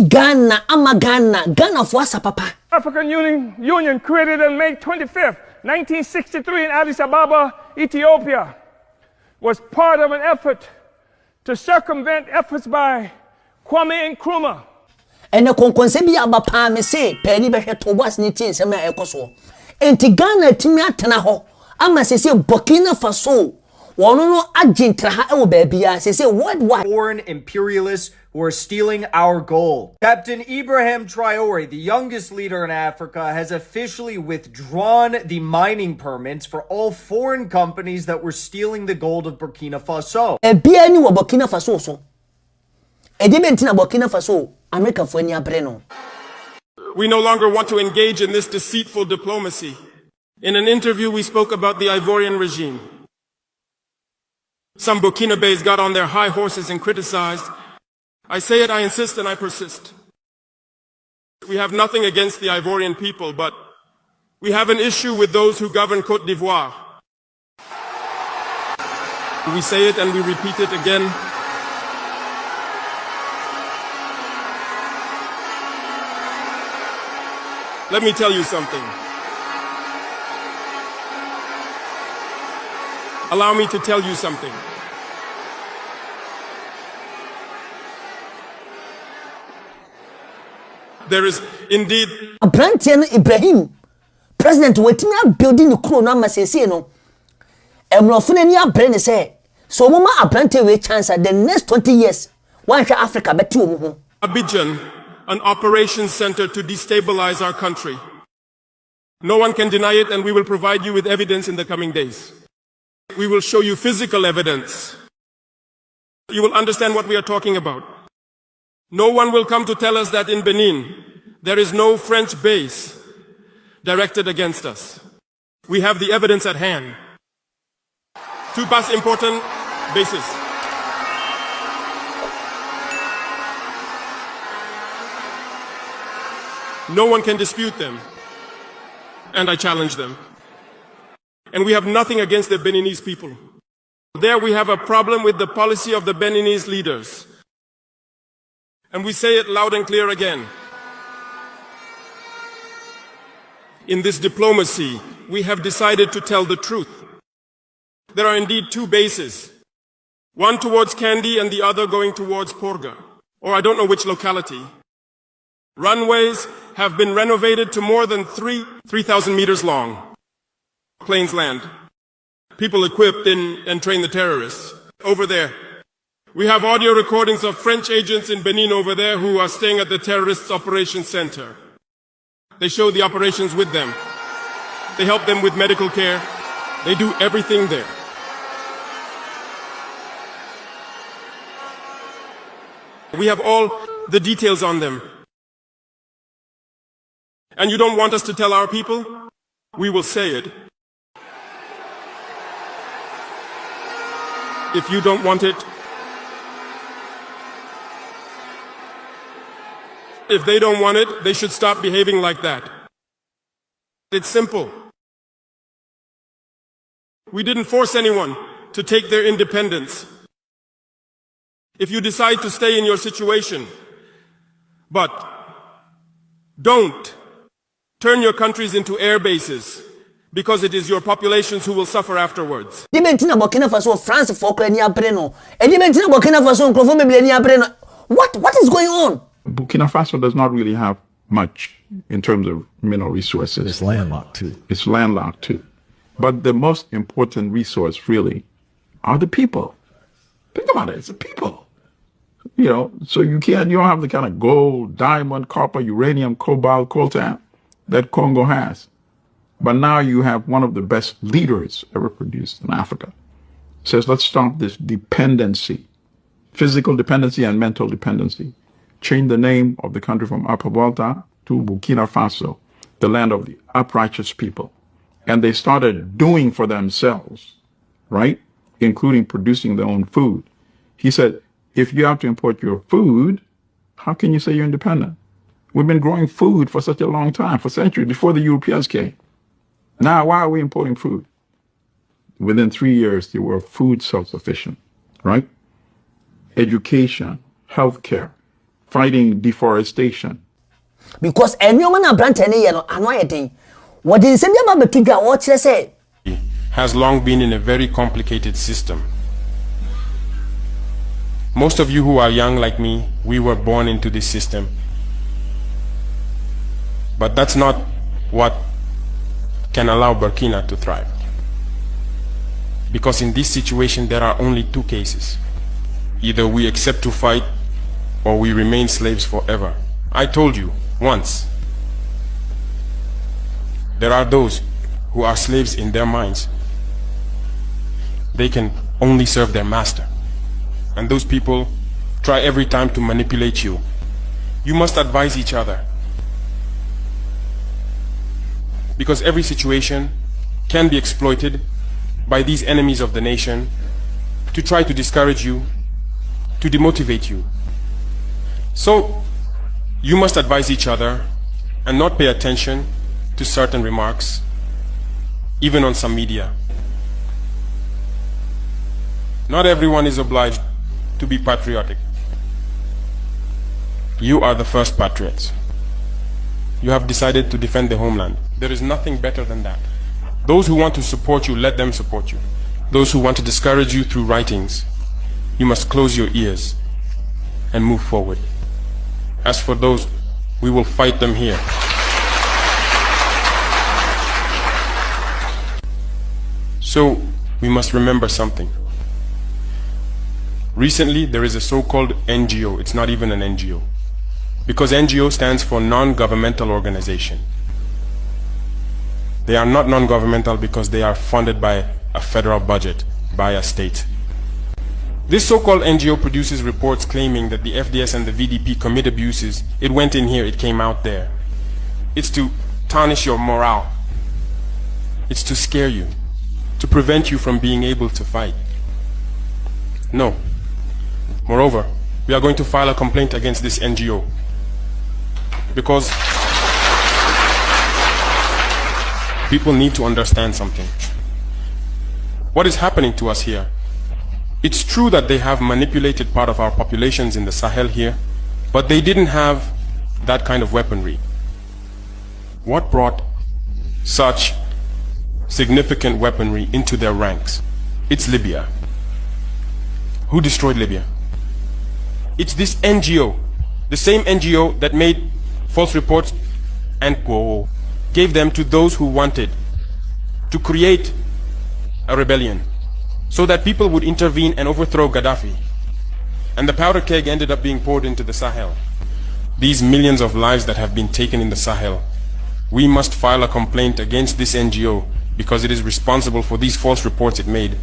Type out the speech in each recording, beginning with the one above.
Ghana, Ghana for us, papa. African Union created on May 25th, 1963 in Addis Ababa, Ethiopia, was part of an effort to circumvent efforts by Kwame Nkrumah. And the concept aba pa me say penny be to was ni tin sem na ekoso. Enti Ghana timi atena ho ama se Burkina Faso wono no agentra ha e wo ba bia se worldwide foreign imperialists who are stealing our gold. Captain Ibrahim Traore, the youngest leader in Africa, has officially withdrawn the mining permits for all foreign companies that were stealing the gold of Burkina Faso. E bia ni wo Burkina Faso so. E de mentina Burkina Faso America for any abreno. We no longer want to engage in this deceitful diplomacy. In an interview, we spoke about the Ivorian regime. Some Burkinabés got on their high horses and criticized. I say it, I insist, and I persist. We have nothing against the Ivorian people, but we have an issue with those who govern Côte d'Ivoire. We say it and we repeat it again. Let me tell you something. Allow me to tell you something. There is indeed Ibrahim, President Wetina building the crew no masese no. Emrofune ni abrene say so mama Abrante we chance the next 20 years one Africa beti omo ho. Abidjan, an operations center to destabilize our country. No one can deny it, and we will provide you with evidence in the coming days. We will show you physical evidence. You will understand what we are talking about. No one will come to tell us that in Benin, there is no French base directed against us. We have the evidence at hand. Two past important bases. No one can dispute them, and I challenge them. And we have nothing against the Beninese people. There we have a problem with the policy of the Beninese leaders. And we say it loud and clear again. In this diplomacy, we have decided to tell the truth. There are indeed two bases, one towards Kandy and the other going towards Porga, or I don't know which locality. Runways have been renovated to more than 3,000 meters long. Planes land. People equipped and train the terrorists. Over there. We have audio recordings of French agents in Benin over there who are staying at the terrorists' operations center. They show the operations with them. They help them with medical care. They do everything there. We have all the details on them. And you don't want us to tell our people? We will say it. If you don't want it, if they don't want it, they should stop behaving like that. It's simple. We didn't force anyone to take their independence. If you decide to stay in your situation, but don't turn your countries into air bases, because it is your populations who will suffer afterwards. What is going on? Burkina Faso does not really have much in terms of mineral resources. It's landlocked too. It's landlocked too. But the most important resource really are the people. Think about it, it's the people. You know, so you don't have the kind of gold, diamond, copper, uranium, cobalt, coltan that Congo has. But now you have one of the best leaders ever produced in Africa. Says, let's stop this dependency, physical dependency and mental dependency. Change the name of the country from Upper Volta to Burkina Faso, the land of the uprighteous people. And they started doing for themselves, right? Including producing their own food. He said, if you have to import your food, how can you say you're independent? We've been growing food for such a long time, for centuries, before the Europeans came. Now, why are we importing food? Within 3 years, they were food self-sufficient, right? Education, healthcare, fighting deforestation. Because anyone na brand any ye no ano ayedin. What in nsɛm bi aba betu dwa wo kyerɛ sɛ has long been in a very complicated system. Most of you who are young like me, we were born into this system. But that's not what can allow Burkina to thrive. Because in this situation, there are only two cases. Either we accept to fight, or we remain slaves forever. I told you once, there are those who are slaves in their minds. They can only serve their master. And those people try every time to manipulate you. You must advise each other. Because every situation can be exploited by these enemies of the nation to try to discourage you, to demotivate you. So you must advise each other and not pay attention to certain remarks, even on some media. Not everyone is obliged to be patriotic. You are the first patriots. You have decided to defend the homeland. There is nothing better than that. Those who want to support you, let them support you. Those who want to discourage you through writings, you must close your ears and move forward. As for those, we will fight them here. So, we must remember something. Recently, there is a so-called NGO. It's not even an NGO. Because NGO stands for non-governmental organization. They are not non-governmental because they are funded by a federal budget, by a state. This so-called NGO produces reports claiming that the FDS and the VDP commit abuses. It went in here, it came out there. It's to tarnish your morale. It's to scare you, to prevent you from being able to fight. No. Moreover, we are going to file a complaint against this NGO because people need to understand something. What is happening to us here? It's true that they have manipulated part of our populations in the Sahel here, but they didn't have that kind of weaponry. What brought such significant weaponry into their ranks? It's Libya. Who destroyed Libya? It's this NGO, the same NGO that made false reports and gave them to those who wanted to create a rebellion so that people would intervene and overthrow Gaddafi. And the powder keg ended up being poured into the Sahel. These millions of lives that have been taken in the Sahel, we must file a complaint against this NGO because it is responsible for these false reports it made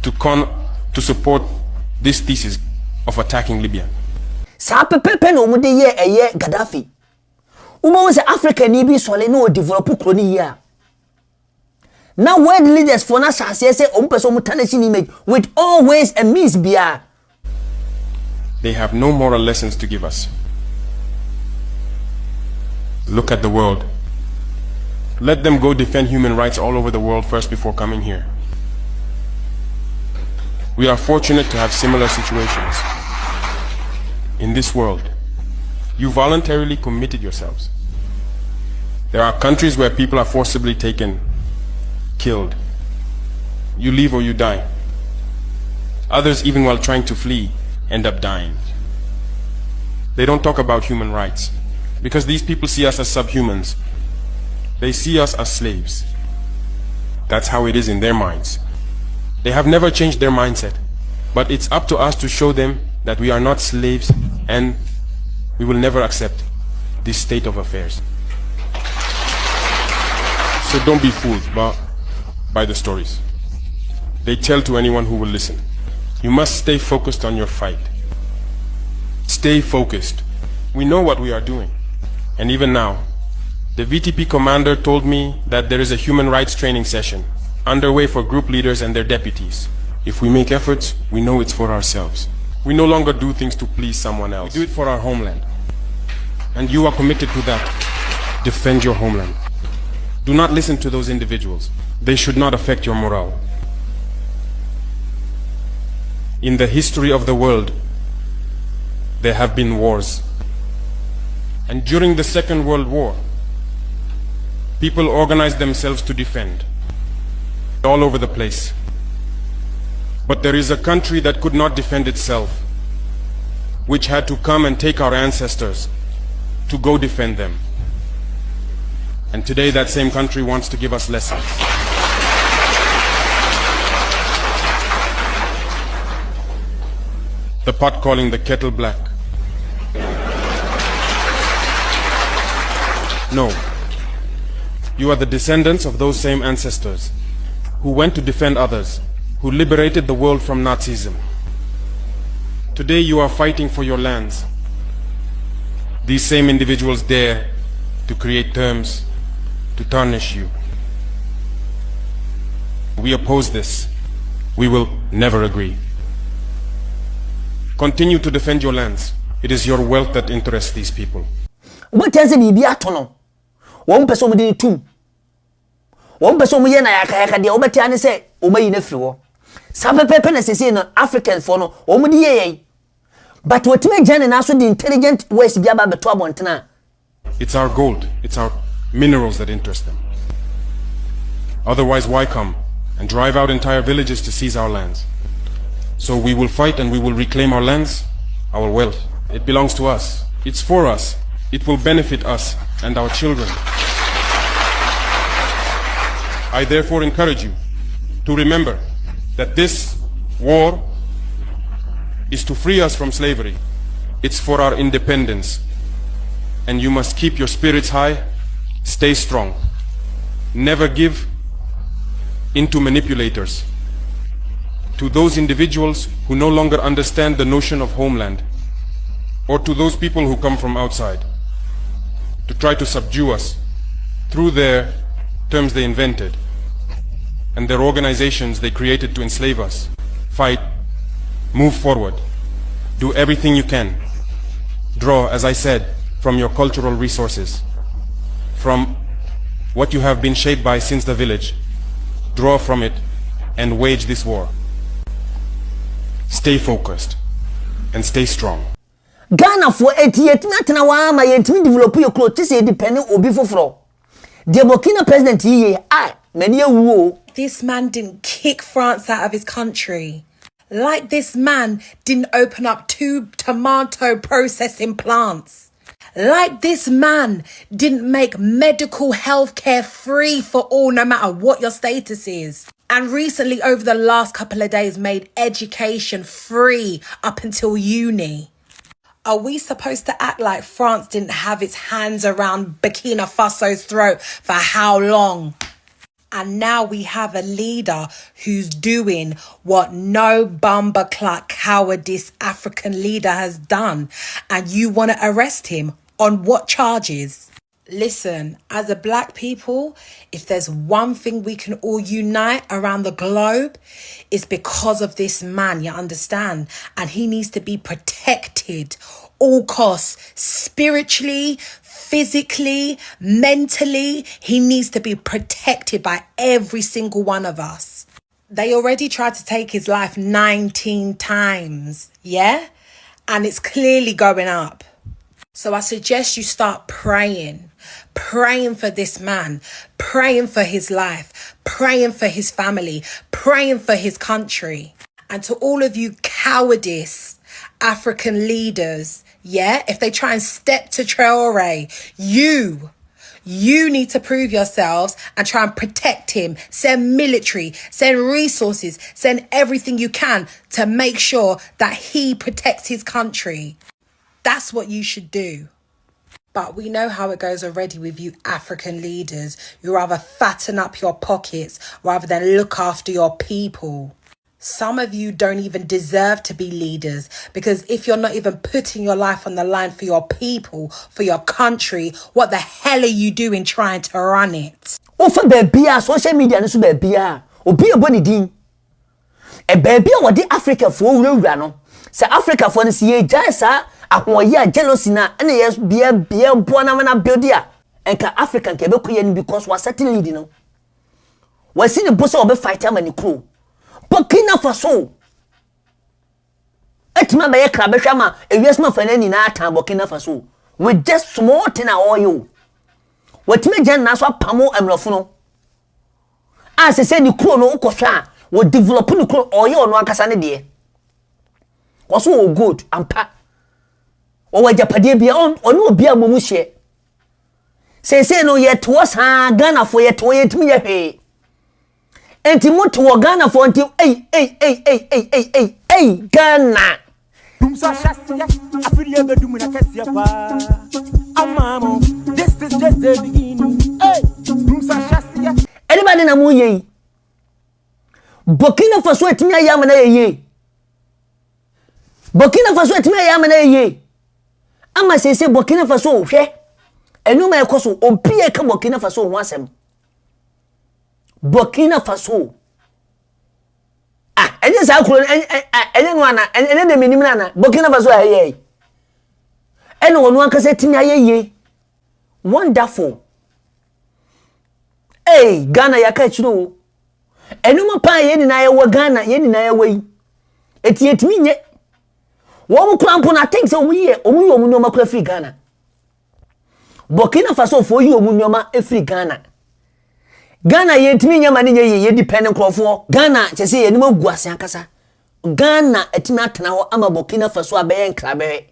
to support this thesis of attacking Libya. Sa pepepe no mu de ye eye Gaddafi. Umo se Africa ni bi sole no develop kroni ya. Now world leaders for na shase say person mutanation image with all ways and means bia. They have no moral lessons to give us. Look at the world. Let them go defend human rights all over the world first before coming here. We are fortunate to have similar situations. In this world, you voluntarily committed yourselves. There are countries where people are forcibly taken, killed. You leave or you die. Others, even while trying to flee, end up dying. They don't talk about human rights because these people see us as subhumans. They see us as slaves. That's how it is in their minds. They have never changed their mindset, but it's up to us to show them that we are not slaves and we will never accept this state of affairs. So don't be fooled by the stories. They tell to anyone who will listen. You must stay focused on your fight. Stay focused. We know what we are doing. And even now, the VTP commander told me that there is a human rights training session underway for group leaders and their deputies. If we make efforts, we know it's for ourselves. We no longer do things to please someone else. We do it for our homeland. And you are committed to that. Defend your homeland. Do not listen to those individuals. They should not affect your morale. In the history of the world, there have been wars. And during the Second World War, people organized themselves to defend all over the place. But there is a country that could not defend itself, which had to come and take our ancestors to go defend them. And today that same country wants to give us lessons. The pot calling the kettle black. No. You are the descendants of those same ancestors who went to defend others, who liberated the world from Nazism. Today you are fighting for your lands. These same individuals dare to create terms to tarnish you. We oppose this. We will never agree. Continue to defend your lands. It is your wealth that interests these people. What tells me be atono? One person with two. One person with Yaka, the Obatian say, Oma in a floor. Some pepperness is in African for no, Omudi. But what may Jan and also the intelligent West Biaba Betwabantana? It's our gold, it's our minerals that interest them. Otherwise, why come and drive out entire villages to seize our lands? So we will fight and we will reclaim our lands, our wealth. It belongs to us. It's for us. It will benefit us and our children. I therefore encourage you to remember that this war is to free us from slavery. It's for our independence. And you must keep your spirits high, stay strong. Never give in to manipulators, to those individuals who no longer understand the notion of homeland, or to those people who come from outside to try to subdue us through their terms they invented and their organizations they created to enslave us. Fight, move forward, do everything you can. Draw, as I said, from your cultural resources, from what you have been shaped by since the village. Draw from it and wage this war. Stay focused and stay strong. Ghana for 88 na wa ma yentimi develop your clothes to say depending obi foforo. The Burkina president many a This man didn't kick France out of his country. Like this man didn't open up 2 tomato processing plants. Like this man didn't make medical health care free for all, no matter what your status is. And recently, over the last couple of days, made education free up until uni. Are we supposed to act like France didn't have its hands around Burkina Faso's throat for how long? And now we have a leader who's doing what no bumperclut cowardice African leader has done. And you want to arrest him on what charges? Listen, as a black people, if there's one thing we can all unite around the globe, it's because of this man, you understand? And he needs to be protected, all costs, spiritually, physically, mentally. He needs to be protected by every single one of us. They already tried to take his life 19 times, yeah? And it's clearly going up. So I suggest you start praying for this man, praying for his life, praying for his family, praying for his country. And to all of you cowardice African leaders, yeah, if they try and step to Traore, you need to prove yourselves and try and protect him. Send military, send resources, send everything you can to make sure that he protects his country. That's what you should do. But we know how it goes already with you African leaders. You rather fatten up your pockets rather than look after your people. Some of you don't even deserve to be leaders, because if you're not even putting your life on the line for your people, for your country, what the hell are you doing trying to run it? For baby, social media no baby obi eboni din. E baby what the Africa for wura no. Say Africa for nsi ye jasa ahoya jealousy na na yes bia boana na build ya. Enka African ke be koye ni because was certain lead no. We see the boss obe fighter man crew. Burkina Faso. Etima ba ye krabehwa ma ewiasma fanani na atan Burkina Faso. with just small thing all you. What me jan na so pamo emrofo no. As say ni kro no ukosha, we develop ni kro oyo no akasa ne de. Also good ampa. O wajapade bia on obi amomu hye. Say no yet was ha Ghana for yet we yet me he. Enti moto wo Ghana for enti Ghana. Dumsa shasia afiri bedum na kasia pa. Amamo this is just the beginning. Hey, dumsa shasia. Anybody na mu ye. Burkina Faso etimi ayama na ye. Burkina Faso etimi ayama na ye. Ama say Burkina Faso hwe. Enu ma ekoso obi e ka Burkina Faso ho asem. Burkina Faso. Enye sa kuro enye no ana enye de menim na na Burkina Faso aye. Ene wonu akase timi aye. Wonderful. Hey, Ghana yaka chiro. Enu ma pa ye ni na ye wo Ghana, ye ni na ye wei. Etimi nye. Wo mu krampo na think say omu no makura free Ghana. Burkina Faso for you omu nyoma e free Ghana. Ghana yetimi nyama ni ye dependent crofo. Ghana chese ye ni magu ase akasa. Ghana etimi atena ho ama Burkina Faso abeyen krabe.